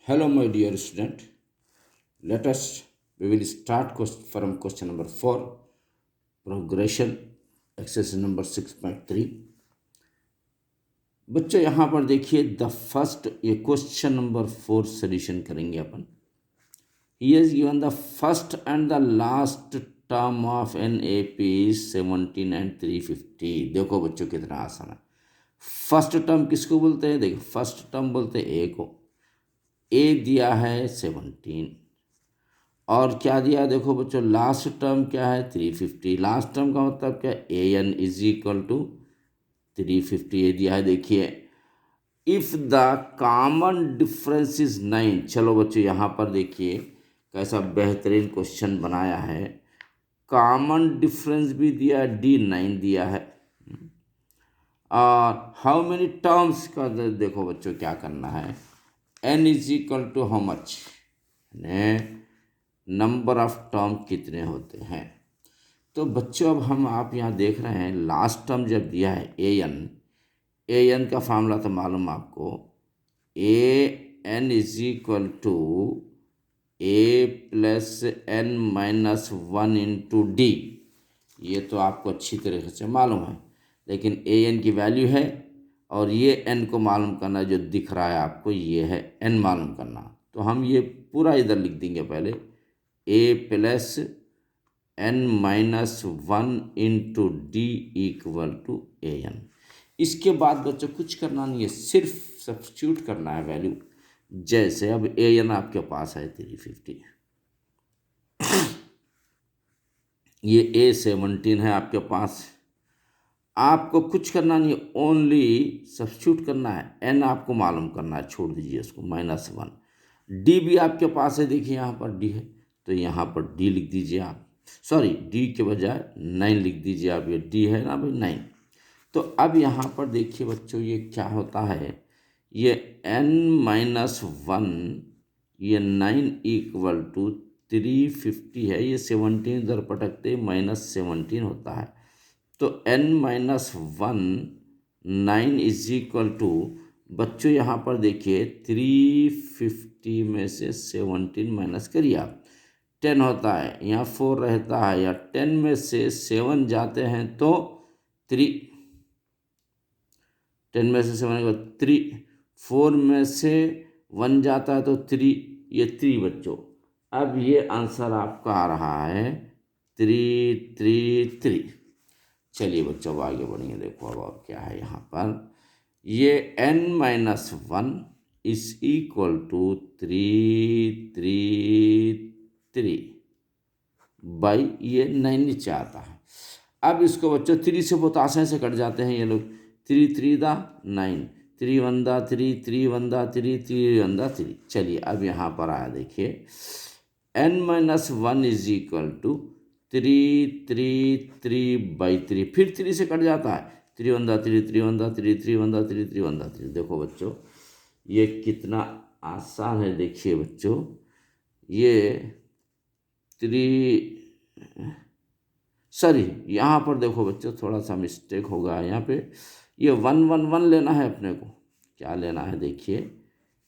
Hello, my dear student. Let us we will start from question number 4, progression, exercise number 6.3. बच्चों यहाँ पर देखिए the first ये question number 4 solution करेंगे अपन. He has given the first and the last term of an AP is 17 and 350. देखो बच्चों कितना आसान है. फर्स्ट टर्म किसको बोलते हैं? देखो फर्स्ट टर्म बोलते हैं ए को. ए दिया है 17 और क्या दिया देखो बच्चों लास्ट टर्म क्या है 350. लास्ट टर्म का मतलब क्या ए एन इज इक्वल टू 350 ये दिया है. देखिए if the common difference is 9. चलो बच्चों यहाँ पर देखिए कैसा बेहतरीन क्वेश्चन बनाया है. कॉमन डिफरेंस भी दिया डी 9 दिया है और हाउ मेनी टर्म्स का देखो बच्चों क्या करना है. N is equal to how much number of term कितने होते हैं. तो बच्चों अब हम आप यहाँ देख रहे हैं लास्ट टर्म जब दिया है ए एन का फार्मूला तो मालूम आपको. A N is equal to A plus N minus 1 into D. ये तो आपको अच्छी तरीके से मालूम है, लेकिन ए एन की वैल्यू है और ये एन को मालूम करना जो दिख रहा है आपको ये है एन मालूम करना. तो हम ये पूरा इधर लिख देंगे पहले A plus N minus 1 into D equal to A N. इसके बाद बच्चों कुछ करना नहीं है, सिर्फ सब्स्टिट्यूट करना है वैल्यू. जैसे अब ए एन आपके पास है 350, ये ए 17 है आपके पास. आपको कुछ करना नहीं, ओनली सब्स्टिट्यूट करना है. एन आपको मालूम करना है, छोड़ दीजिए इसको -1. डी भी आपके पास है, देखिए यहाँ पर डी है तो यहाँ पर डी लिख दीजिए आप. सॉरी डी के बजाय 9 लिख दीजिए आप. ये डी है ना भाई 9. तो अब यहाँ पर देखिए बच्चों ये क्या होता है. ये n-1 ये 9 इक्वल टू 350 है. ये 17 इधर पटकते -17 होता है. तो n-1 9 इज इक्वल टू बच्चों यहाँ पर देखिए 350 में से 17 माइनस करिए आप 10 होता है. यहाँ 4 रहता है, या 10 में से 7 जाते हैं तो 3. 10 में से 7 3. 4 में से 1 जाता है तो 3. ये 3 बच्चों. अब ये आंसर आपका आ रहा है 333. चलिए बच्चों अब आगे बढ़ेंगे. देखो अब और क्या है यहाँ पर. ये n-1 is equal to 333 by ये 9 नीचे आता है. अब इसको बच्चों 3 से बहुत आसानी से कट जाते हैं ये लोग. 3 3 दा 9, 3 1 दा 3, 3 1 दा 3, 3 1 दा 3. चलिए अब यहाँ पर आया देखिए n-1 इज इक्वल टू 333/3. फिर 3 से कट जाता है. 3 1 दा 3, 3 1 दा 3, 3 1 दा 3, 3 1 दा 3. देखो बच्चों ये कितना आसान है. देखिए बच्चों ये 3 सॉरी यहाँ पर देखो बच्चों थोड़ा सा मिस्टेक होगा यहाँ पे. ये 1 1 1 लेना है अपने को. क्या लेना है देखिए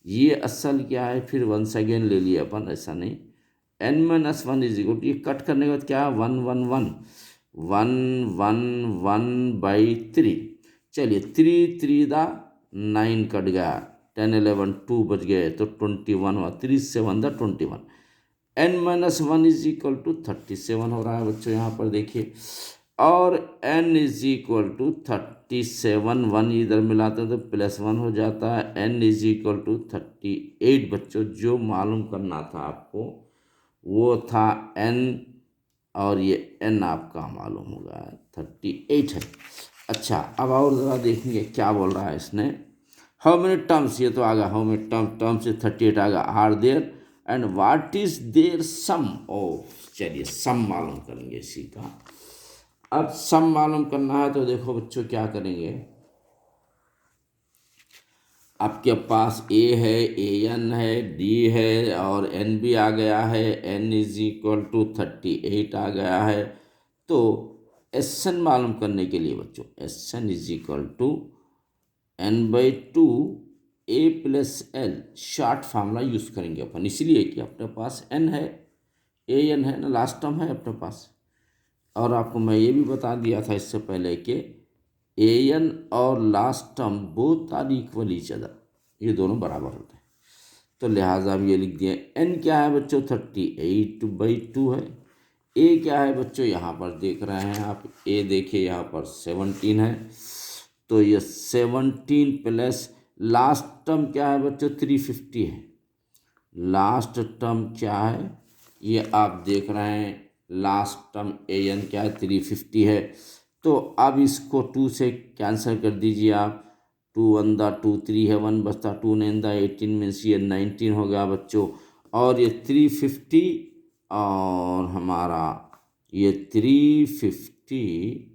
ये असल क्या है, फिर वंस अगेन ले लिए अपन, ऐसा नहीं. n-1 इज इक्वल टू ये कट करने के बाद क्या है 1 1 1 1 1 1/3. चलिए 3 3 दा 9 कट गया. 10 11 2 बच गए तो 21 हुआ. 3 7 दा 21. n-1 इज इक्वल टू 37 हो रहा है बच्चों यहाँ पर देखिए. और n इज इक्वल टू 37. 1 इधर मिलाते हैं तो +1 हो जाता है. n इज इक्वल टू 38 बच्चों. जो मालूम करना था आपको वो था n और ये n आपका मालूम होगा 38 है. अच्छा अब और ज़रा देखेंगे क्या बोल रहा है इसने. हाउ मेनी टर्म्स, ये तो आ गया. हाउ मेनी टर्म से 38 आ गया. Are there and what is there sum. ओ चलिए सम मालूम करेंगे इसी का. अब सम मालूम करना है तो देखो बच्चों क्या करेंगे. आपके पास ए है, ए एन है, डी है और एन भी आ गया है. एन इज इक्वल टू 38 आ गया है. तो एस एन मालूम करने के लिए बच्चों S N is equal to n/2 A plus L short formula use करेंगे अपन, इसलिए कि अपने पास एन है, ए एन है ना, लास्ट टर्म है अपने पास। और आपको मैं ये भी बता दिया था इससे पहले कि ए एन और last term both are equal each other, ये दोनों बराबर होते हैं। तो लिहाजा अब ये लिख दिए। एन क्या है बच्चों? 38/2 है। ए क्या है बच्चों? यहाँ पर देख रहे हैं आप, ए देखिए यहाँ पर 17 है, तो ये 17 प्लस लास्ट टर्म क्या है बच्चों? 350 है। लास्ट टर्म क्या है ये आप देख रहे हैं, लास्ट टर्म ए एन क्या है? 350 है। तो अब इसको 2 से कैंसिल कर दीजिए आप, 2 1 दा 2, 3 है, 1 बचता, 2 9 दा 18 मीन्स ये 19 हो गया बच्चों। और ये 350 और हमारा ये 350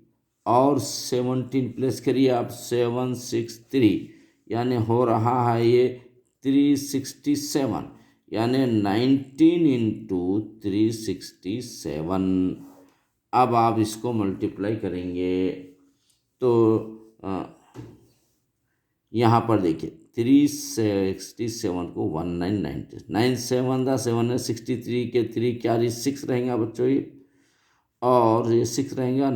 और 17 प्लस करिए आप, 763, यानी हो रहा है ये 367, यानी 19 इंटू 367। अब आप इसको मल्टीप्लाई करेंगे तो यहाँ पर देखिए 367 को 1990, 9 7 दा 7 है, 63 के 3 क्या 6 रहेगा बच्चों ये, और ये 6 रहेगा,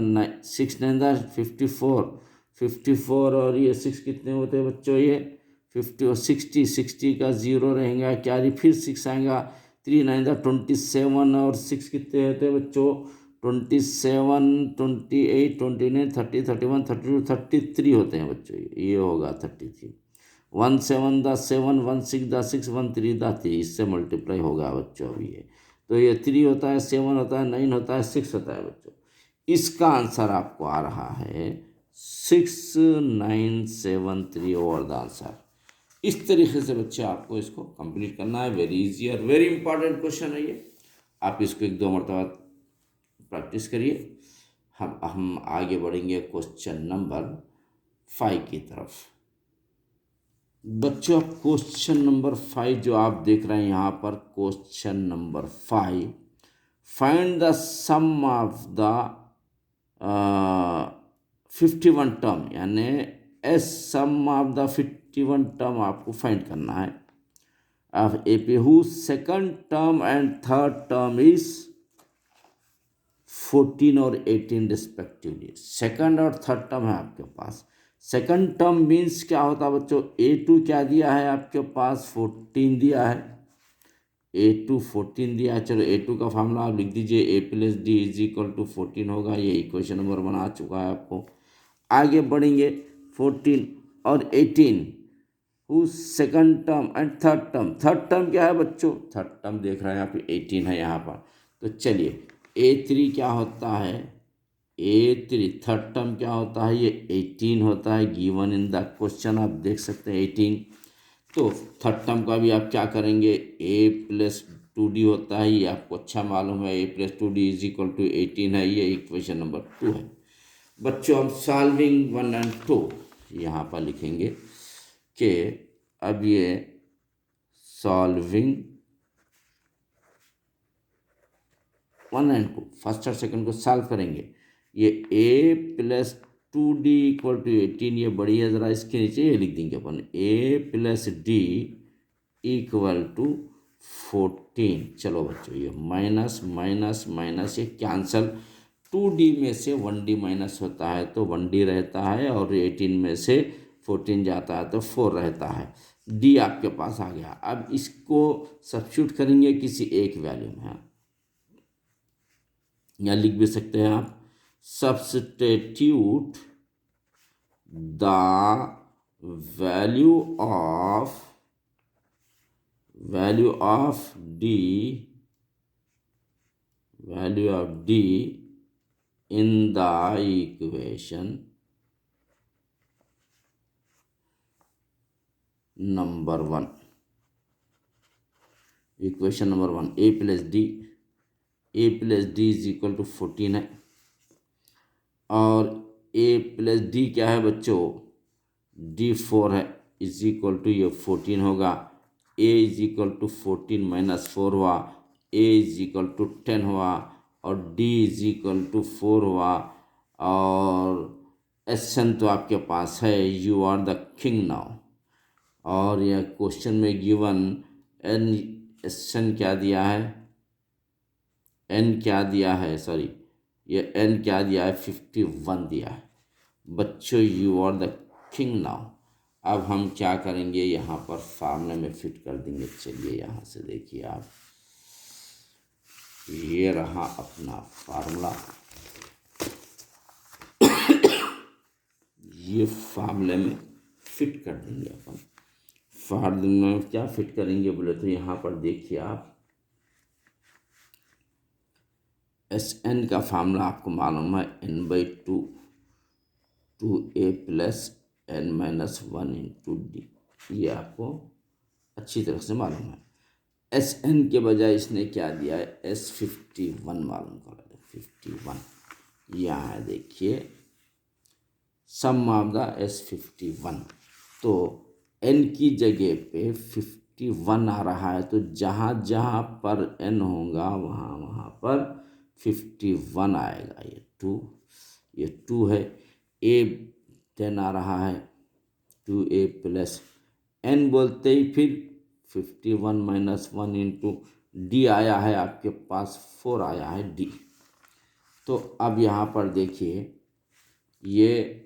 6 9 दा 54, 54 और ये 6 कितने होते हैं बच्चों? ये 50 और 60, 60 का 0 रहेगा, क्या फिर 6 आएगा, 3 9 दा 27 और 6 कितने होते हैं बच्चों? 27, 28, 29, 30, 31, 32, 33 होते हैं बच्चों, ये होगा 33। 1 7 दा 7, 1 6 दा 6, 1 3 दा 3, इससे मल्टीप्लाई होगा बच्चों अभी ये। तो ये 3 होता है, 7 होता है, 9 होता है, 6 होता है बच्चों। इसका आंसर आपको आ रहा है 6973 ओवर द आंसर। इस तरीके से बच्चे आपको इसको कंप्लीट करना है। वेरी इजी और वेरी इंपॉर्टेंट क्वेश्चन है ये, आप इसको 1-2 मरतबा प्रैक्टिस करिए। हम आगे बढ़ेंगे क्वेश्चन नंबर 5 की तरफ। बच्चों क्वेश्चन नंबर 5 जो आप देख रहे हैं यहाँ पर, question number 5, find the sum of the 51 term, यानी S sum of the 51 term आपको फाइंड करना है of A P who second term and third term is 14 और 18 रिस्पेक्टिवली। सेकंड और थर्ड टर्म है आपके पास। सेकंड टर्म मीन्स क्या होता है बच्चों? A2 क्या दिया है आपके पास? 14 दिया है। A2 14 दिया है। चलो A2 का फार्मूला आप लिख दीजिए, A plus D is equal to 14 होगा। ये इक्वेशन नंबर 1 आ चुका है आपको। आगे बढ़ेंगे, 14 और 18 who second term and third term. Third term क्या है बच्चों? थर्ड टर्म देख रहे हैं आप, 18 है यहाँ पर। तो चलिए A3 क्या होता है? A3 थर्ड टर्म क्या होता है? ये 18 होता है, गिवन इन द क्वेश्चन आप देख सकते हैं 18। तो थर्ड टर्म का भी आप क्या करेंगे? A प्लस 2D होता है, ये आपको अच्छा मालूम है। A plus 2D is equal to 18 है, ये इक्वेशन नंबर 2 है। बच्चों हम सॉल्विंग 1 और 2 यहाँ पर लिखेंगे कि अब ये सॉल्विंग 1 और 2 फर्स्ट और सेकंड को सॉल्व करेंगे। ये A plus 2D equal to 18, ये बड़ी है ज़रा, इसके नीचे ये लिख देंगे अपन, A plus D equal to 14। चलो बच्चों ये माइनस माइनस माइनस ये कैंसल, 2D में से 1D माइनस होता है तो 1D रहता है, और 18 में से 14 जाता है तो 4 रहता है। D आपके पास आ गया। अब इसको सब्स्टिट्यूट करेंगे किसी एक वैल्यू में, या लिख भी सकते हैं आप, substitute the value of D in the equation number 1। Equation number 1 A plus D is equal to 14 है, और A प्लस डी क्या है बच्चों? D4 है, इज इक्वल टू ये 14 होगा। A is equal to 14 minus 4 हुआ, A इज इक्वल टू 10 हुआ, और D इज इक्वल टू 4 हुआ। और एसन तो आपके पास है, you are the king now. और यह क्वेश्चन में गिवन एन एन क्या दिया है, एन क्या दिया है, सॉरी ये एन क्या दिया है, 51 दिया है। बच्चों you are the king now. अब हम क्या करेंगे, यहाँ पर फार्मूले में फिट कर देंगे। चलिए यहाँ से देखिए आप, ये रहा अपना फार्मूला। ये फार्मूले में फिट कर देंगे अपन। फार्मूले में क्या फिट करेंगे बोले तो यहाँ पर देखिए आप, एस एन का फार्मूला आपको मालूम है, N by two A plus N minus one into D. ये आपको अच्छी तरह से मालूम है। एस एन के बजाय इसने क्या दिया है, S51 मालूम करा दो, 51 यहाँ है देखिए, सम ऑफ द S51। तो n की जगह पे 51 आ रहा है, तो जहाँ जहाँ पर n होगा वहाँ वहाँ पर 51 आएगा। ये 2 है, a 10 आ रहा है, 2a प्लस n बोलते ही फिर 51 माइनस 1 इंटू डी आया है आपके पास, 4 आया है डी। तो अब यहाँ पर देखिए, ये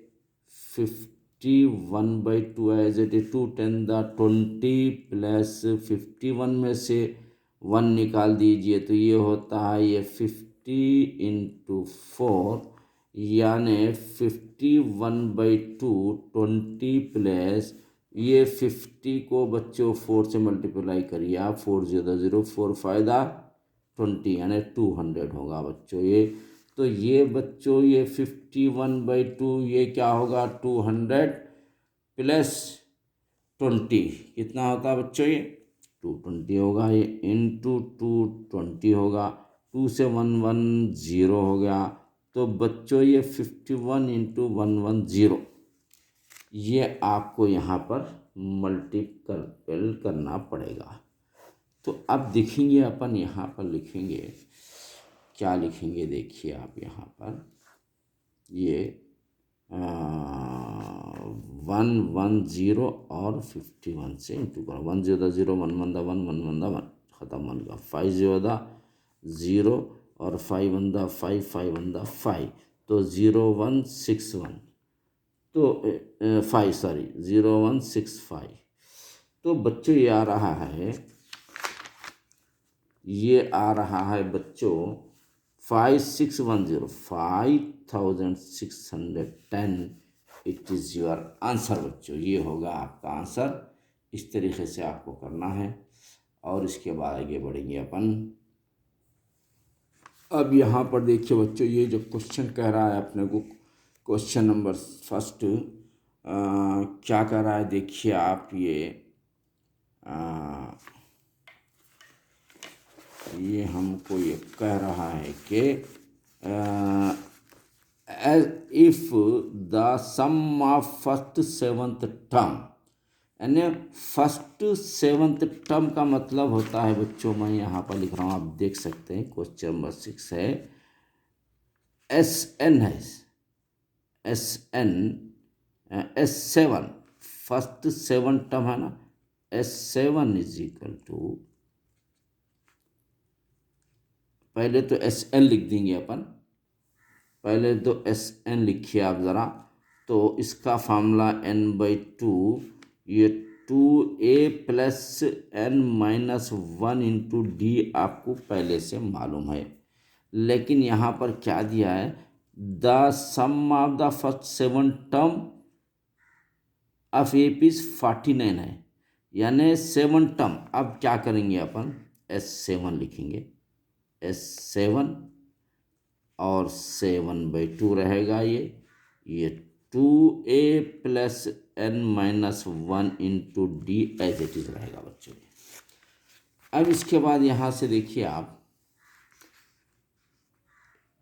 51/2 as it is, 2 10 the 20 plus 51 में से 1 निकाल दीजिए तो ये होता है ये 50 इंटू 4, यानी 51/2 20 प्लस ये 50 को बच्चों 4 से मल्टीप्लाई करिए आप, 4 0 0 4 फायदा 20 यानी 200 होगा बच्चों ये। तो ये बच्चों ये 51/2 ये क्या होगा, 200 प्लस 20 कितना होता है बच्चों, ये 220 होगा। ये इंटू 220 होगा, 2 से 110 हो गया। तो बच्चों ये 51 इंटू 110, ये आपको यहाँ पर मल्टीपल करना पड़ेगा। तो अब देखेंगे अपन, यहाँ पर लिखेंगे, क्या लिखेंगे देखिए आप, यहाँ पर ये 110 और 51 से इंटू करो, 1 0 0 1 1 1 1 1 1 खत्म, 1 का 5 0 0 और 5 1 5 5 1 5, तो 0161, तो 5 सॉरी 0165। तो बच्चों ये आ रहा है, ये आ रहा है बच्चों 5610, 5610। इट इज़ योर आंसर बच्चों, ये होगा आपका आंसर। इस तरीके से आपको करना है और इसके बाद आगे बढ़ेंगे अपन। अब यहाँ पर देखिए बच्चों, ये जो क्वेश्चन कह रहा है अपने को, क्वेश्चन नंबर फर्स्ट क्या कह रहा है देखिए आप, ये हमको ये कह रहा है कि if the sum of first seventh term, यानी फर्स्ट सेवंथ टर्म का मतलब होता है बच्चों, मैं यहाँ पर लिख रहा हूँ, आप देख सकते हैं, क्वेश्चन नंबर 6 है, SN है, SN S7 फर्स्ट 7 टर्म है ना, S7 इज इक्वल टू, पहले तो SN लिख देंगे अपन, पहले तो SN लिखिए आप ज़रा। तो इसका फार्मूला n/2, ये 2a plus n minus 1 into D आपको पहले से मालूम है। लेकिन यहाँ पर क्या दिया है, the sum of the first 7 term of A P is 49 है, यानी 7 टर्म। अब क्या करेंगे अपन, S7 लिखेंगे, S7 और 7/2 रहेगा ये 2a plus n minus 1 into D as it is रहेगा बच्चों। अब इसके बाद यहाँ से देखिए आप,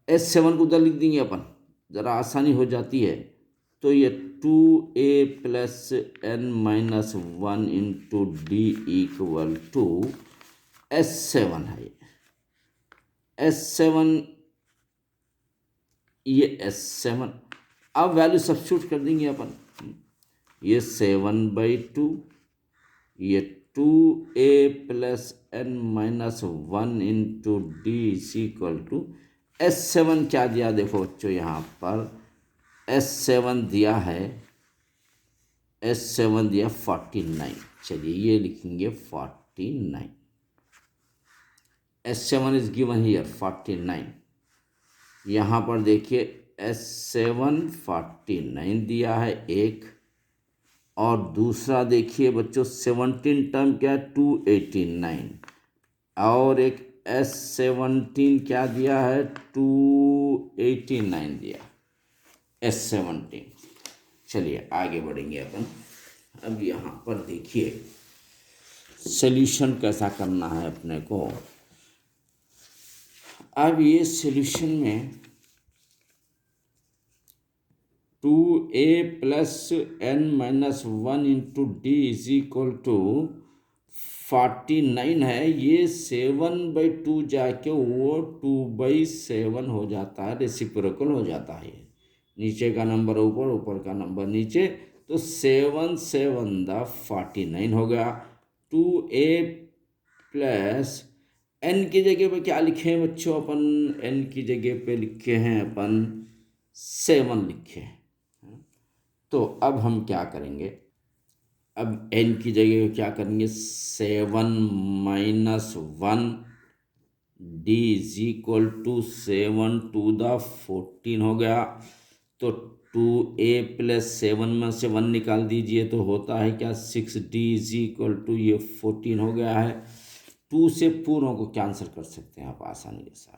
S7 को उधर लिख देंगे अपन, ज़रा आसानी हो जाती है। तो ये 2a plus n minus 1 into D equal to S7 है, S7 ये S7। अब वैल्यू सब्स्टिट्यूट कर देंगे अपन, ये 7/2 ये 2a+n-1 into D is equal to S7 क्या दिया देखो बच्चों, यहाँ पर S7 दिया है, S7 दिया 49। चलिए ये लिखेंगे 49। S7 is given here 49। यहाँ पर देखिए S7 49 दिया है एक, और दूसरा देखिए बच्चों 17 टर्म क्या है 289, और एक S17 क्या दिया है 289 दिया S17। चलिए आगे बढ़ेंगे अपन। अब यहाँ पर देखिए सॉल्यूशन कैसा करना है अपने को। अब ये सॉल्यूशन में 2a+n-1 into D is equal to 49 है। ये 7/2 जाके वो 2/7 हो जाता है, रेसिप्रोकल हो जाता है। नीचे का नंबर ऊपर, ऊपर का नंबर नीचे, तो 7 7 दा 49 हो गया। 2a+n की जगह पे क्या लिखे हैं बच्चों अपन, n की जगह पे लिखे हैं अपन 7 लिखे हैं। तो अब हम क्या करेंगे, अब n की जगह क्या करेंगे 7 - 1 d इज इक्वल टू 7 2 दा 14 हो गया। तो 2a+7 में से 1 निकाल दीजिए तो होता है क्या 6d इज इक्वल टू ये 14 हो गया है। 2 से पूर्णों को कैंसिल कर सकते हैं आप आसानी के साथ।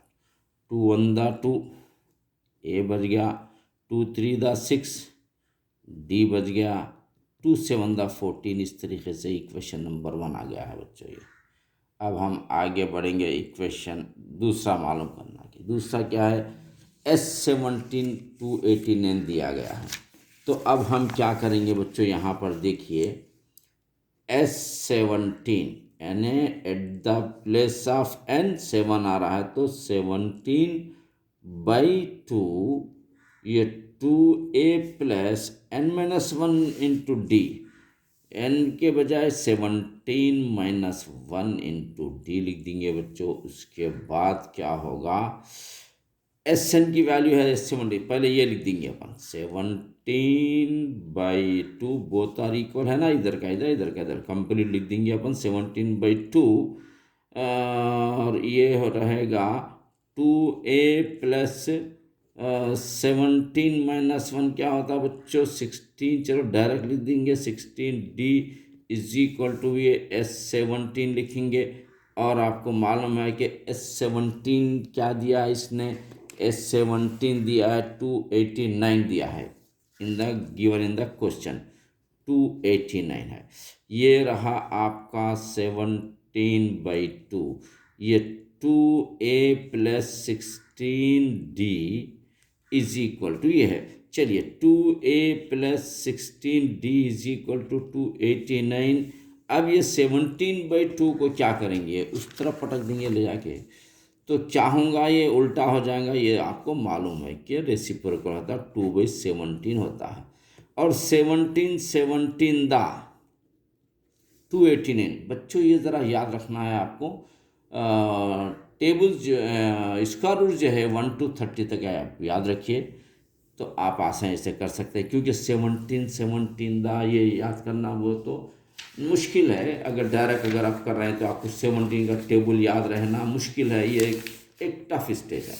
2 1 दा 2, a बच गया, 2 3 दा 6, डी बच गया, 2 7 दा 14। इस तरीके से इक्वेशन नंबर 1 आ गया है बच्चों ये। अब हम आगे बढ़ेंगे, इक्वेशन दूसरा मालूम करना कि दूसरा क्या है। S17 289 दिया गया है। तो अब हम क्या करेंगे बच्चों, यहाँ पर देखिए S17 यानी at the place of n 7 आ रहा है, तो 17/2 ये 2a+n-1 इंटू डी, n के बजाय 17 - 1 इंटू डी लिख देंगे बच्चों। उसके बाद क्या होगा, Sn की वैल्यू है 70, पहले ये लिख देंगे अपन 17/2, बोथ आर इक्वल है ना, इधर का इधर, इधर का इधर, कंप्लीट लिख देंगे अपन 17/2। और ये हो रहेगा 2a+17 - 1 क्या होता है बच्चों 16। चलो डायरेक्ट लिख देंगे 16d इज इक्वल टू ये S17 लिखेंगे। और आपको मालूम है कि S17 क्या दिया है इसने, S17 दिया है 289 दिया है in the given in the question, 289 है। ये रहा आपका 17/2, ये 2a+16d इज इक्वल टू ये है। चलिए 2a+16d इज इक्वल टू 289। अब ये 17/2 को क्या करेंगे, उस तरफ पटक देंगे ले जाके, तो क्या होगा, ये उल्टा हो जाएगा। ये आपको मालूम है कि रेसिप्रोकल होता है 2/17 होता है। और 17 17 दा 289 बच्चों, ये ज़रा याद रखना है आपको। टेबल्स स्क्वायर रूट जो है 1 to 30 तक है, आप याद रखिए, तो आप आसानी से कर सकते हैं। क्योंकि 17 17 दा ये याद करना वो तो मुश्किल है। अगर डायरेक्ट अगर आप कर रहे हैं तो आपको 17 का टेबल याद रहना मुश्किल है। ये एक टफ स्टेज है।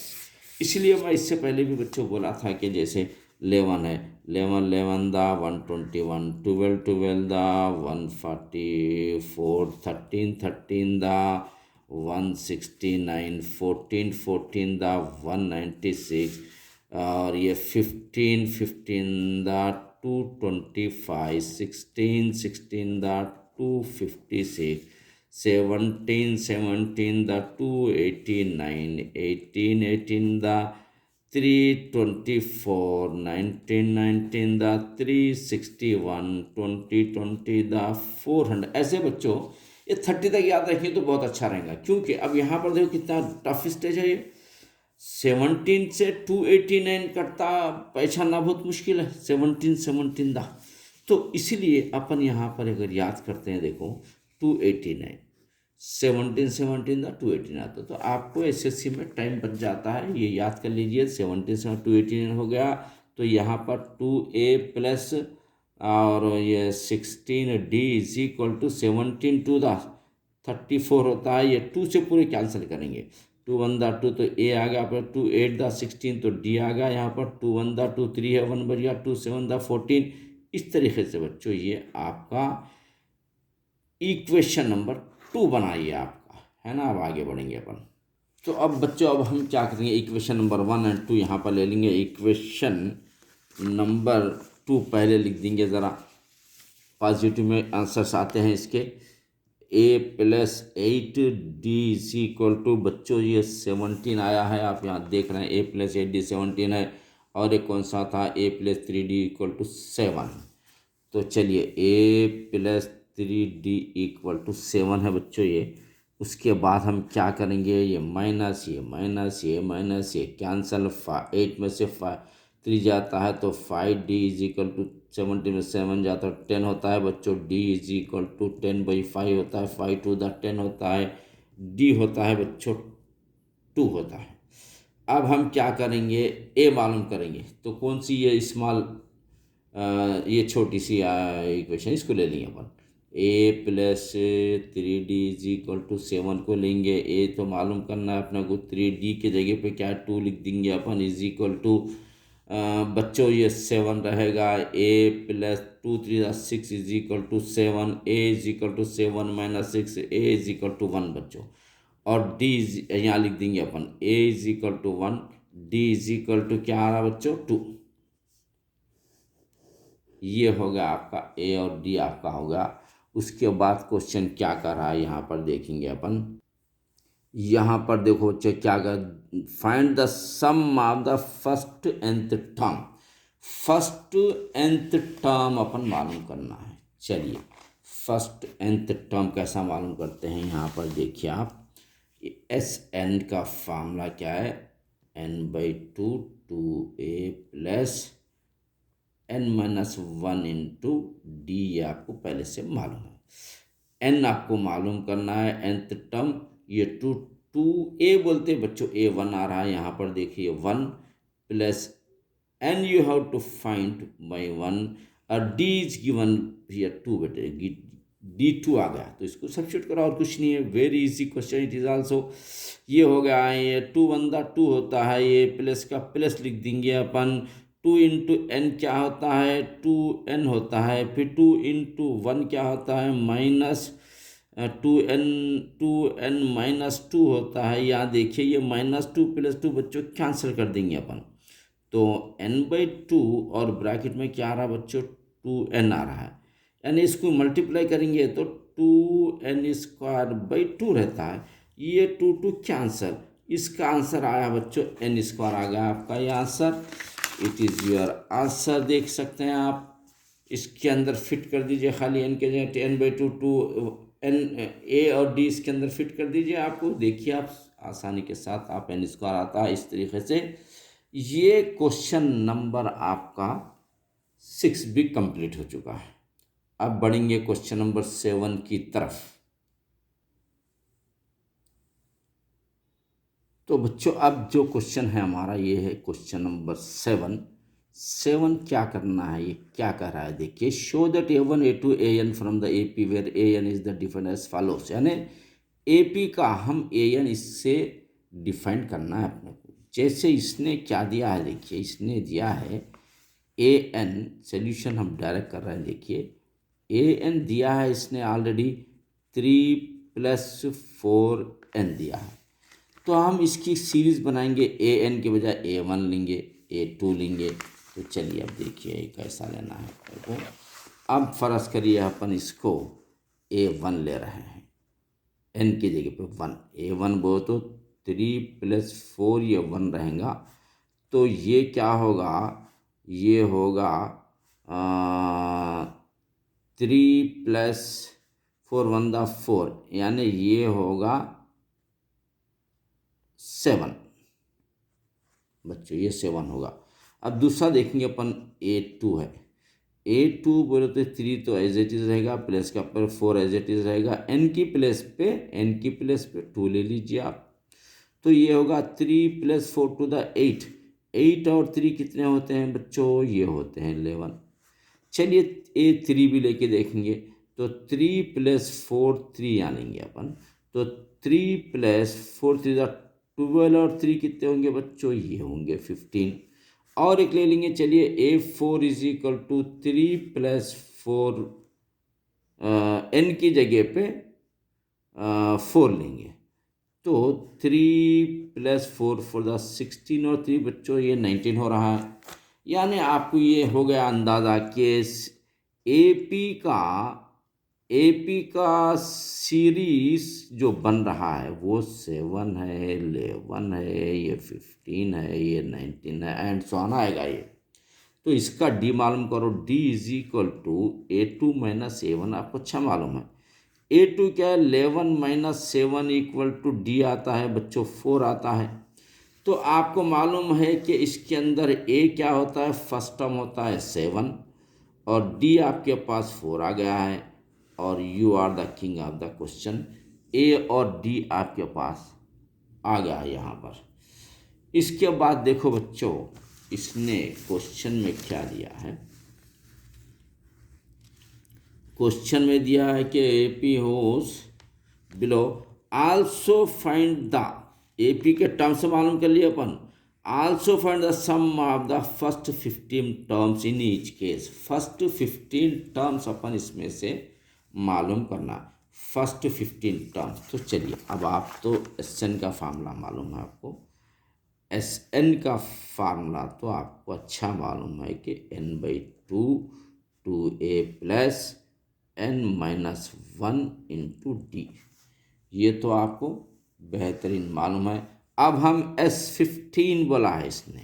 इसलिए मैं इससे पहले भी बच्चों बोला था कि जैसे 11 है, 11 11 दा 121, 12 12 दा 144, 13 13 दा 169, 14 14 दा 196, और ये 15 15 दा 225, 16 16 दा 256, 17 17 दा 289, 18 18 दा 324, 19 19 दा 361, 20 20 दा 400। ऐसे बच्चों ये 30 तक याद रखें तो बहुत अच्छा रहेगा। क्योंकि अब यहाँ पर देखो कितना टफ स्टेज है ये। 17 से 289 कटता पहचानना बहुत मुश्किल है। 17 17 दा तो इसीलिए अपन यहाँ पर अगर याद करते हैं, देखो 289 17 17 था 289 आता, तो आपको एसएससी में टाइम बच जाता है, ये याद कर लीजिए। 17 से 289 हो गया, तो यहाँ पर 2a प्लस और ये 16d is equal to 17 to the 34 होता है। ये 2 से पूरे कैंसिल करेंगे, 2 1 दा 2 तो a आ गया, पर 2 8 दा 16 तो d आ गया यहाँ पर, 2 1 दा 2 3 है 1 बच गया, 2 7 दा 14। इस तरीके से बच्चों ये आपका इक्वेशन नंबर 2 बनाइए आपका, है ना। अब आगे बढ़ेंगे अपन। तो अब बच्चों अब हम क्या करेंगे, इक्वेशन नंबर 1 और 2 यहाँ पर ले लेंगे। इक्वेशन नंबर 2 पहले लिख देंगे ज़रा, पॉजिटिव में आंसर्स आते हैं इसके। a plus 8d is equal to, बच्चों ये 17 आया है, आप यहाँ देख रहे हैं a प्लस 8d 17 है, और एक कौन सा था a plus 3d equal to 7। तो चलिए a plus 3d equal to 7 है बच्चों ये। उसके बाद हम क्या करेंगे, ये माइनस ये माइनस ये माइनस ये कैंसल, 8 में से 3 जाता है तो 5d इज इक्वल टू 70 में 7 जाता है 10 होता है बच्चों। d इज इक्वल टू 10/5 होता है, 5 टू द 10 होता है, d होता है बच्चों 2 होता है। अब हम क्या करेंगे, a मालूम करेंगे, तो कौन सी ये स्मॉल ये छोटी सी इक्वेशन इसको ले लेंगे अपन। a plus 3d is equal to 7 को लेंगे, a तो मालूम करना है अपने को, 3d के जगह पे क्या 2 लिख देंगे अपन, इज इक्वल टू बच्चों ये 7 रहेगा। a plus 2 3 6 is equal to 7, a is equal to 7 minus 6, a is equal to 1 बच्चों। और d यहाँ लिख देंगे अपन, a is equal to 1, d is equal to क्या आ रहा बच्चों 2। ये हो गया आपका ए और डी आपका होगा। उसके बाद क्वेश्चन क्या कर रहा है यहाँ पर देखेंगे अपन। यहाँ पर देखो बच्चे क्या कर, find the sum of the first nth term. First nth term अपन मालूम करना है। चलिए फर्स्ट nth टर्म कैसा मालूम करते हैं, यहाँ पर देखिए आप, एस एन का फार्मूला क्या है, n/2 2a plus n-1 into D, ये आपको पहले से मालूम है। n आपको मालूम करना है nth टर्म, ये 2a बोलते हैं बच्चों, a1 आ रहा है यहाँ पर देखिए 1 plus n you have to find by 1 और d इज गिवन हियर 2 बेटे, d2 आ गया तो इसको सब्स्टिट्यूट करो और कुछ नहीं है। Very easy question it is also. ये हो गया, ये 2 1 2 होता है, ये प्लस का प्लस लिख देंगे अपन। 2 इंटू एन क्या होता है 2n होता है, फिर 2 इंटू 1 क्या होता है माइनस 2n माइनस 2 होता है। यहाँ देखिए ये -2 +2 बच्चों कैंसिल कर देंगे अपन, तो n/2 और ब्रैकेट में क्या आ रहा है बच्चों 2n आ रहा है, यानी इसको मल्टीप्लाई करेंगे तो 2n² रहता है। ये 2 कैंसल, इसका आंसर आया बच्चों n² आ गया आपका ये answer. It is your answer, देख सकते हैं आप। इसके अंदर फिट कर दीजिए खाली n के जगह n/2 2n a और d इसके अंदर फिट कर दीजिए। आपको देखिए आप आसानी के साथ आप n² आता है इस तरीके से। ये क्वेश्चन नंबर आपका 6 भी कंप्लीट हो चुका है। अब बढ़ेंगे क्वेश्चन नंबर 7 की तरफ। तो बच्चों अब जो क्वेश्चन है हमारा ये है क्वेश्चन नंबर 7 क्या करना है, ये क्या कह रहा है देखिए, show that a1 a2 an from the AP where an is the defined as follows, यानी AP का हम an इससे डिफाइंड करना है अपने को। जैसे इसने क्या दिया है देखिए, इसने दिया है an, सोल्यूशन हम डायरेक्ट कर रहे हैं। देखिए an दिया है इसने ऑलरेडी 3 + 4n दिया है, तो हम इसकी सीरीज़ बनाएंगे। an के बजाय a1 लेंगे, a2 लेंगे। तो चलिए अब देखिए कैसा लेना है अपने को। अब फ़र्ज़ करिए अपन इसको a1 ले रहे हैं, n की जगह पे 1, a1 वो तो 3 + 4 ये 1 रहेगा, तो ये क्या होगा, ये होगा 3 + 4 1 4, यानी ये होगा 7 बच्चों, ये 7 होगा। अब दूसरा देखेंगे अपन a2 है, A2 बोले तो 3 तो एज इट इज रहेगा, प्लेस का पर 4 एज इट इज रहेगा, n की प्लेस पे 2 ले लीजिए आप। तो ये होगा 3 + 4 टू द 8। 8 और 3 कितने होते हैं बच्चों? ये होते हैं 11। चलिए A3 भी लेके देखेंगे। तो 3 + 4 3 आनेंगे अपन। तो 3 + 4 3 12 और 3 कितने होंगे बच्चों? ये होंगे 15। और एक ले लेंगे, चलिए A4 = 3 + 4 n की जगह पे 4 लेंगे। तो 3 + 4 4 द 16 और 3 बच्चों ये 19 हो रहा है। यानी आपको ये हो गया अंदाज़ा कि एपी का एपी का सीरीज जो बन रहा है वो 7 है, 11 है, ये 15 है, ये 19 है, एंड सो ऑन आएगा ये। तो इसका डी मालूम करो। D = A2 - A1 आपको अच्छा मालूम है। A2 क्या है? 11 - 7 = D आता है बच्चों, 4 आता है। तो आपको मालूम है कि इसके अंदर A क्या होता है? फर्स्ट टर्म होता है 7 और D आपके पास 4 आ गया है। और you are the king of the question. A और D आपके पास आ गया है यहाँ पर। इसके बाद देखो बच्चों, इसने क्वेश्चन में क्या दिया है। क्वेश्चन में दिया है कि AP whose below also find the, AP के टर्म्स मालूम कर लिए अपन। Also find the sum of the first 15 terms in each case. First 15 terms अपन इसमें से मालूम करना, फर्स्ट 15 टर्म्स। तो चलिए, अब आप तो SN का फार्मूला मालूम है आपको। SN का फार्मूला तो आपको अच्छा मालूम है कि n/2 2a + n-1 × D। ये तो आपको बेहतरीन मालूम है। अब हम S15 बोला है इसने।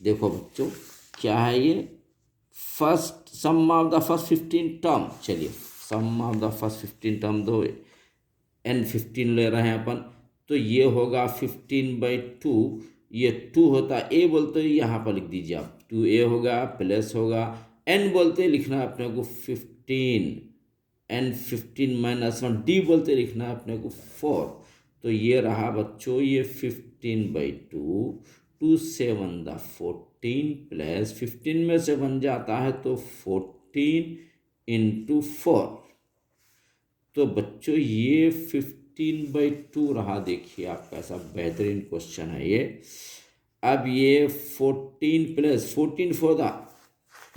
देखो बच्चों, क्या है ये? First sum of the first 15 term. चलिए, sum of the first 15 term दो, n15 ले रहे हैं अपन। तो ये होगा 15/2। ये 2 होता है, a बोलते ही यहाँ पर लिख दीजिए आप। 2a होगा, प्लस होगा, n बोलते लिखना है अपने को 15, n15 - 1, d बोलते लिखना है अपने को 4। तो ये रहा बच्चों, ये 15/2, 2 7 द 14 प्लस 15 में से बन जाता है तो 14 × 4। तो बच्चों ये 15/2 रहा। देखिए आप, कैसा बेहतरीन क्वेश्चन है ये। अब ये 14 + 14 4 द,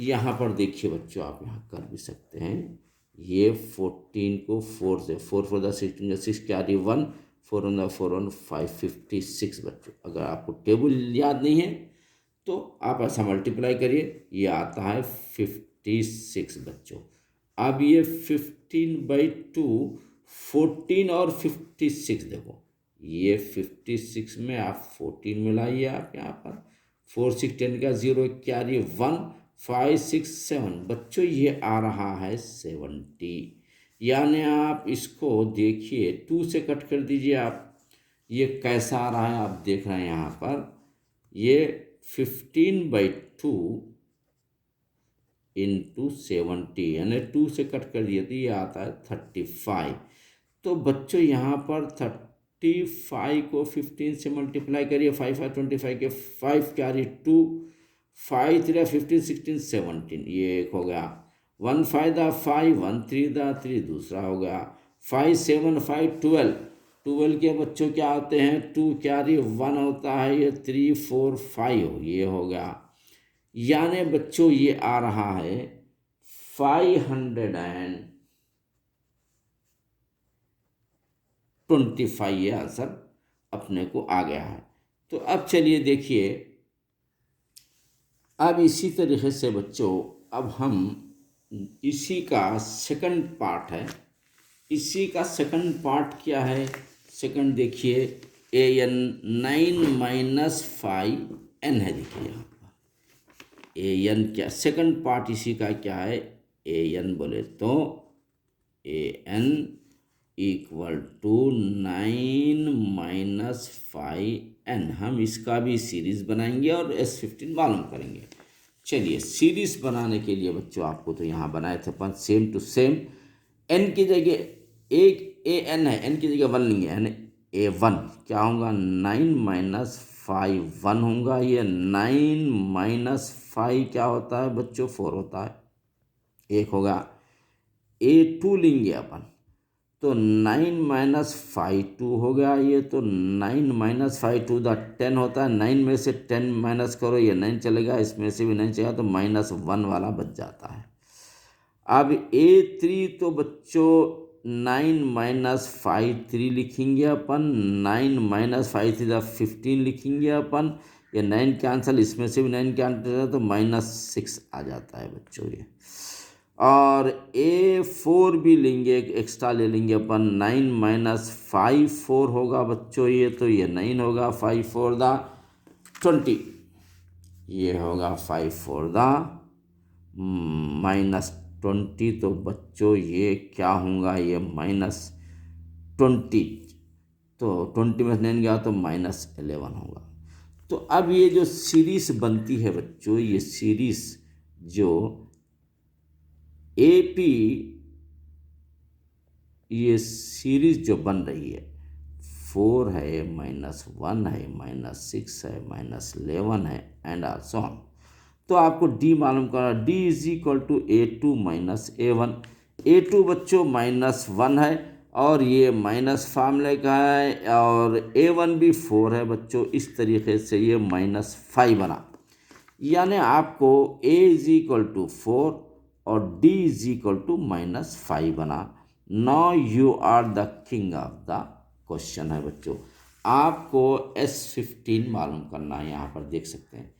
यहाँ पर देखिए बच्चों, आप यहाँ कर भी सकते हैं। ये 14 को 4 से, 4 4 द 16, 6 कैरी 1, 4 1 द 4 1 5 56 बच्चों। अगर आपको टेबल याद नहीं है तो आप ऐसा मल्टीप्लाई करिए, ये आता है 56 बच्चों। अब ये 15/2, 14 और 56 देखो, ये 56 में आप 14 मिलाइए आप यहाँ पर। 4 6 10 का 0 कैरी 1 5 6 7 बच्चों, ये आ रहा है 70। यानी आप इसको देखिए, 2 से कट कर दीजिए आप। ये कैसा आ रहा है आप देख रहे हैं यहाँ पर। ये 15/2 × 70, यानी 2 से कट कर दिए तो ये आता है 35। तो बच्चों यहाँ पर 35 को 15 से मल्टीप्लाई करिए, 5 5 25 के 5 कैरी 2, 5 3 15 16 17, ये एक हो गया। 1 5 द 5, 1 3 द 3 दूसरा हो गया। 5 7 5 12, 12 के बच्चों क्या होते हैं? 2 कैरी 1 होता है, ये 3 4 5, ये हो गया। यानी बच्चों ये आ रहा है 525, ये आंसर अपने को आ गया है। तो अब चलिए देखिए, अब इसी तरीके से बच्चों, अब हम इसी का सेकंड पार्ट है। इसी का सेकंड पार्ट क्या है? सेकंड देखिए, an 9 - 5n है। देखिए यहाँ an क्या, सेकंड पार्ट इसी का क्या है? an बोले तो an = 9 - 5n। हम इसका भी सीरीज बनाएंगे और S15 मालूम करेंगे। चलिए सीरीज बनाने के लिए बच्चों आपको तो यहाँ बनाए थे अपन सेम टू सेम। एन की जगह एक ए एन है, एन की जगह वन लेंगे, यानी ए वन क्या होगा 9 - 5 1 होगा। ये 9 - 5 क्या होता है बच्चों 4 होता है। एक होगा ए टू लेंगे अपन तो 9 - 5 2 हो गया। ये तो 9 - 5 2 द 10 होता है। 9 में से 10 माइनस करो, ये 9 चलेगा, इसमें से भी 9 चलेगा तो -1 वाला बच जाता है। अब A3 तो बच्चों 9 - 5 3 लिखेंगे अपन। 9 - 5 3 द 15 लिखेंगे अपन। ये 9 कैंसिल, इसमें से भी 9 कैंसिल तो -6 आ जाता है बच्चों ये। और A4 भी लेंगे, एक एक्स्ट्रा ले लेंगे अपन। 9 - 5 4 होगा बच्चों ये, तो ये 9 होगा। 5 4 द 20, ये होगा 5 4 द -20। तो बच्चों ये क्या होगा, ये -20। तो 20 में 9 गया तो -11 होगा। तो अब ये जो सीरीज बनती है बच्चों, ये सीरीज जो AP, ये सीरीज जो बन रही है 4 है, -1 है, -6 है, -11 है एंड आल्सो ऑन। तो आपको D मालूम करना। D = A2 - A1। A2 बच्चों -1 है और ये माइनस फार्मूले का है, और A1 भी 4 है बच्चों। इस तरीके से ये -5 बना, यानी आपको A = 4 और D = -5 बना। Now you are the king of the question है बच्चों। आपको S15 मालूम करना है, यहाँ पर देख सकते हैं,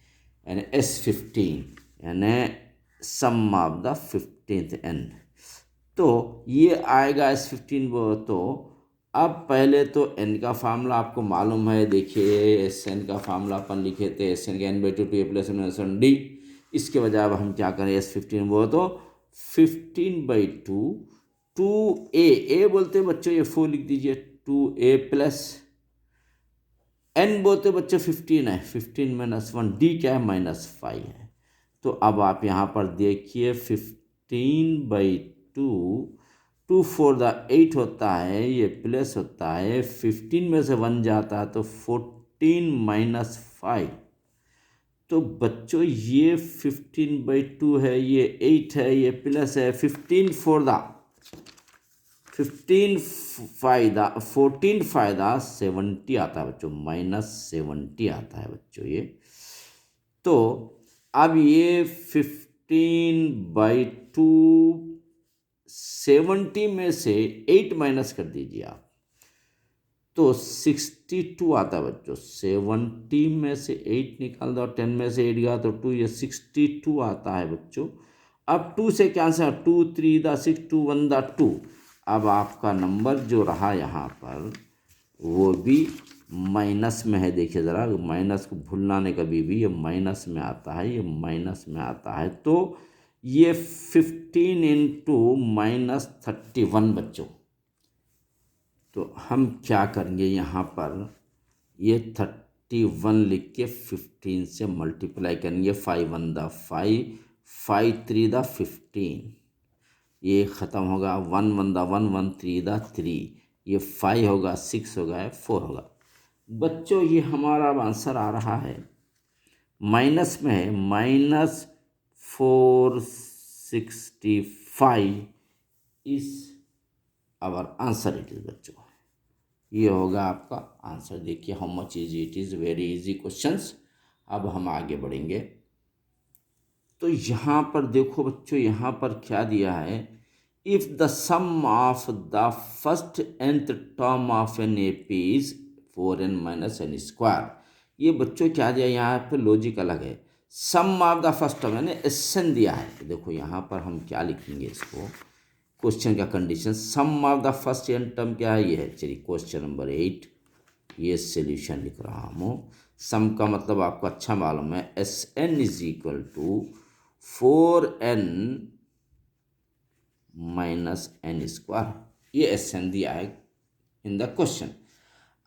यानी S15 यानी सम ऑफ द 15th एंड। तो ये आएगा S15 वो। तो अब पहले तो n का फार्मूला आपको मालूम है, देखिए Sn का फार्मूला अपन लिखे थे, Sn का n/2 2a+n d। इसके बजाय अब हम क्या करें, S15 वो तो 15/2 2a बोलते बच्चों, ये 4 लिख दीजिए, 2a प्लस n बोलते बच्चों 15 है, 15 - 1, d क्या है -5 है। तो अब आप यहाँ पर देखिए 15/2 2 4 द 8 होता है, ये प्लस होता है, 15 में से 1 जाता है तो 14 - 5। तो बच्चों ये 15/2 है, ये 8 है, ये प्लस है, 15 4 द 14 फायदा 70 आता है बच्चों, -70 आता है बच्चों ये। तो अब ये 15/2 70 में से 8 माइनस कर दीजिए आप, तो 62 आता है बच्चों। 70 में से 8 निकाल दो, 10 में से 8 गया तो 2, ये 62 आता है बच्चों। अब 2 से कैंसिल, 2 3 द 6 2 1 द 2। अब आपका नंबर जो रहा यहाँ पर वो भी माइनस में है। देखिए ज़रा, माइनस को भूलना नहीं कभी भी, ये माइनस में आता है, ये माइनस में आता है। तो ये 15 × -31 बच्चों। तो हम क्या करेंगे यहाँ पर, ये 31 लिख के 15 से मल्टीप्लाई करेंगे। 5 1 द 5, 5 3 द 15, ये ख़त्म होगा। 1 1 द 1, 1 3 द 3, ये 5 होगा, 6 होगा, 4 होगा बच्चों। ये हमारा आंसर आ रहा है, माइनस में है, -465 इस आवर आंसर इट इज़ बच्चों। ये होगा आपका आंसर। देखिए how much easy it is, very easy questions. अब हम आगे बढ़ेंगे। तो यहाँ पर देखो बच्चों, यहाँ पर क्या दिया है, if the sum of the first nth term of an AP is 4n - n²। ये बच्चों क्या दिया, यहाँ पे लॉजिक अलग है। Sum of the first term यानी SN दिया है। देखो यहाँ पर हम क्या लिखेंगे इसको, क्वेश्चन का condition, sum of the first n term क्या है, ये है। चलिए क्वेश्चन नंबर 8, ये सोल्यूशन लिख रहा हूँ। सम का मतलब आपको अच्छा मालूम है, SN = 4n - n²। ये SN दिया है इन द क्वेश्चन।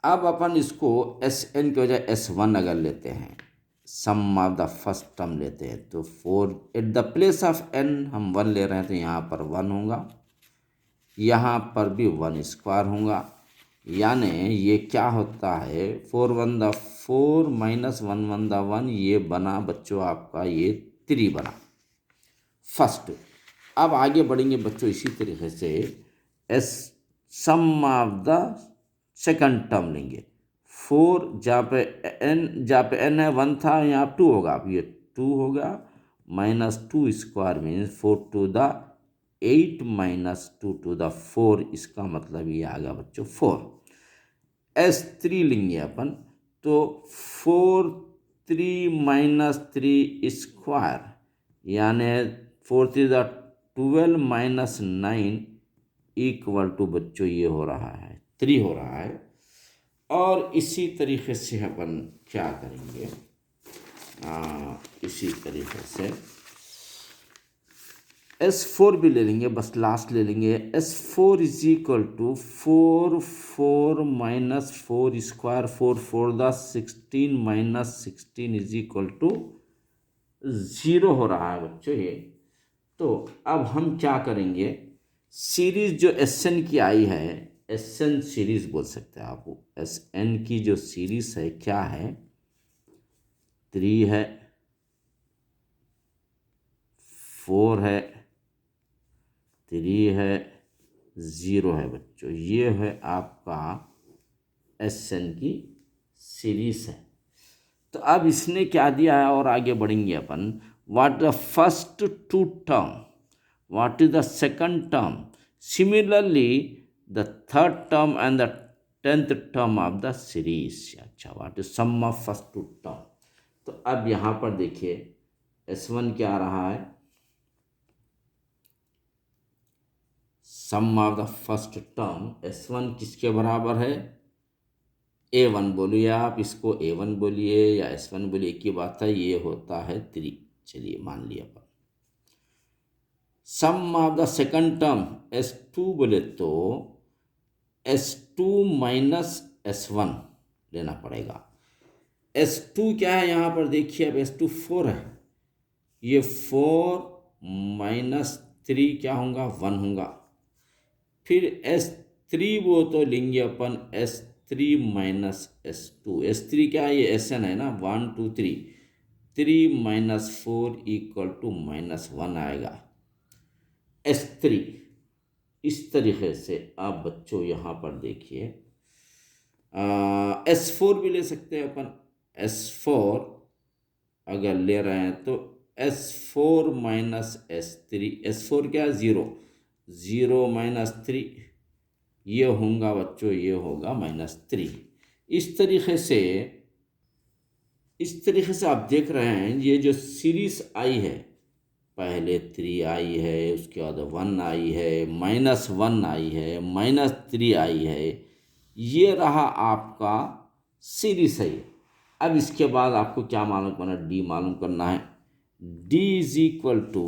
अब अपन इसको SN की वजह S1 अगर लेते हैं सम ऑफ द फर्स्ट टर्म लेते हैं तो 4 at the place of n हम 1 ले रहे हैं तो यहाँ पर 1 होगा, यहाँ पर भी 1 स्क्वायर होगा, यानी ये क्या होता है 4 1 द 4 माइनस 1 1 द 1, ये बना बच्चों आपका ये 3 बना फर्स्ट। अब आगे बढ़ेंगे बच्चों इसी तरीके से S sum of the second term लेंगे। 4 जहाँ पे n है 1 था, यहाँ 2 होगा, अब ये 2 होगा minus 2 square means 4 to the 8 minus 2 to the 4, इसका मतलब ये आ गया बच्चों 4। S3 लेंगे अपन तो 4 3 माइनस 3 स्क्वायर, यानी 4 3 द 12 माइनस 9 इक्वल टू बच्चों ये हो रहा है 3 हो रहा है। और इसी तरीके से अपन क्या करेंगे, इसी तरीके से S4 भी ले लेंगे, बस लास्ट ले लेंगे। S4 is equal to 4 4 minus 4 square 4 4 the 16 minus 16 is equal to 0 हो रहा है बच्चों ये। तो अब हम क्या करेंगे, सीरीज जो SN की आई है, SN सीरीज बोल सकते हैं आप, SN की जो सीरीज है क्या है, 3 है, 4 है, 3 है, 0 है बच्चों, ये है आपका SN की सीरीज है। तो अब इसने क्या दिया है और आगे बढ़ेंगे अपन, what the first two term, what is the second term, similarly the third term and the 10th term of the series. अच्छा, what is sum of first two term. तो अब यहाँ पर देखिए S1 क्या आ रहा है, sum of the first term S1 किसके बराबर है, A1 बोलिए आप, इसको A1 बोलिए या S1 बोलिए, एक ही बात है, ये होता है 3। चलिए मान लिया अपन। Sum of the second term S2 बोले तो S2 माइनस S1 लेना पड़ेगा। S2 क्या है यहाँ पर देखिए, अब S2 4 है, ये 4 माइनस 3 क्या होगा 1 होगा। फिर S3 वो तो लेंगे अपन S3 माइनस S2, S3 क्या है, ये SN है ना, 1 2 3, 3 माइनस 4 इक्वल टू माइनस 1 आएगा S3। इस तरीके से आप बच्चों यहाँ पर देखिए S4 भी ले सकते हैं अपन। S4 अगर ले रहे हैं तो S4 माइनस S3, S4 क्या है 0, 0 माइनस 3, ये होगा बच्चों, ये होगा माइनस 3। इस तरीके से आप देख रहे हैं ये जो सीरीज आई है, पहले 3 आई है, उसके बाद 1 आई है, माइनस 1 आई है, माइनस 3 आई है, ये रहा आपका सीरीज है। अब इसके बाद आपको क्या मालूम करना है, D मालूम करना है। D is equal to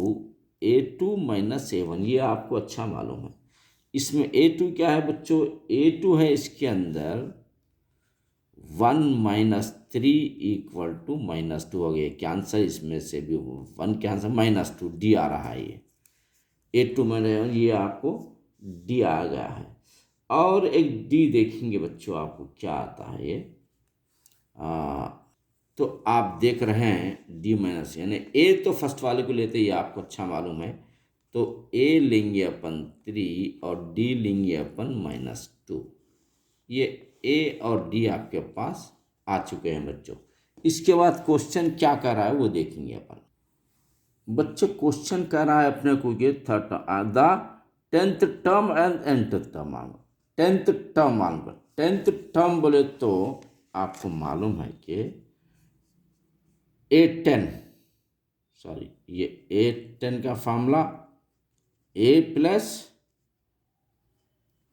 A2 minus A1, ये आपको अच्छा मालूम है। इसमें A2 क्या है बच्चों, A2 है इसके अंदर 1 माइनस 3 इक्वल टू माइनस 2 हो गया, कैंसर, इसमें से भी 1 कैंसर, माइनस 2, D आ रहा है, ये A2 में ये आपको D आ गया है। और एक D देखेंगे बच्चों आपको क्या आता है ये, तो आप देख रहे हैं D माइनस, यानी A तो फर्स्ट वाले को लेते ये आपको अच्छा मालूम है, तो A लेंगे अपन 3 और D लेंगे अपन माइनस 2। ये A और D आपके पास आ चुके हैं बच्चों। इसके बाद क्वेश्चन क्या कर रहा है वो देखेंगे अपन। बच्चों क्वेश्चन कह रहा है अपने को ये the 10th term and nth term मांगो। 10th टर्म मांगो, 10th टर्म बोले तो आपको मालूम है कि A10, सॉरी ये A10 का फॉर्मूला A प्लस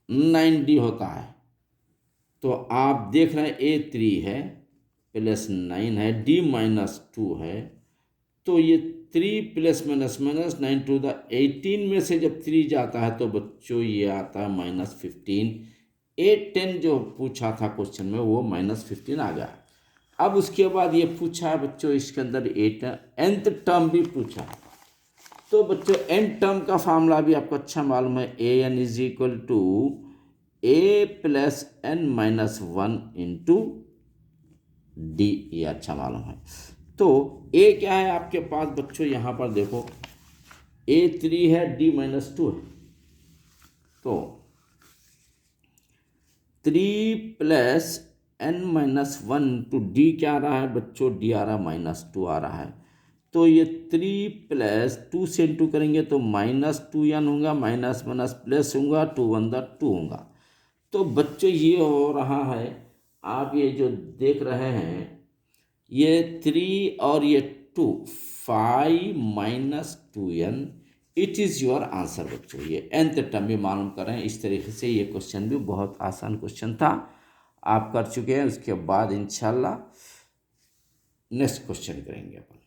9D होता है। तो आप देख रहे हैं A3 है प्लस 9 है, D माइनस 2 है, तो ये 3 plus minus minus 9 to the 18 में से जब 3 जाता है तो बच्चों ये आता है माइनस 15। A10 जो पूछा था क्वेश्चन में वो माइनस 15 आ गया। अब उसके बाद ये पूछा है बच्चों इसके अंदर nth टर्म भी पूछा है। तो बच्चों nth टर्म का फार्मूला भी आपको अच्छा मालूम है, an is equal to a plus n minus 1 into D, ये अच्छा मालूम है। तो a क्या है आपके पास बच्चों, यहाँ पर देखो a3 है, d माइनस 2 है, तो 3 plus n minus 1 to D क्या आ रहा है बच्चों, d आ रहा है माइनस 2 आ रहा है। तो ये 3 प्लस 2 से इंटू करेंगे तो माइनस 2n होगा, माइनस माइनस प्लस होगा, 2 1 2 होगा। तो बच्चों ये हो रहा है, आप ये जो देख रहे हैं ये 3 और ये 2, 5 minus 2n, it is your answer बच्चों। ये nth टर्म भी मालूम कर रहे हैं। इस तरीके से ये क्वेश्चन भी बहुत आसान क्वेश्चन था, आप कर चुके हैं। उसके बाद इंशाल्लाह नेक्स्ट क्वेश्चन करेंगे अपन।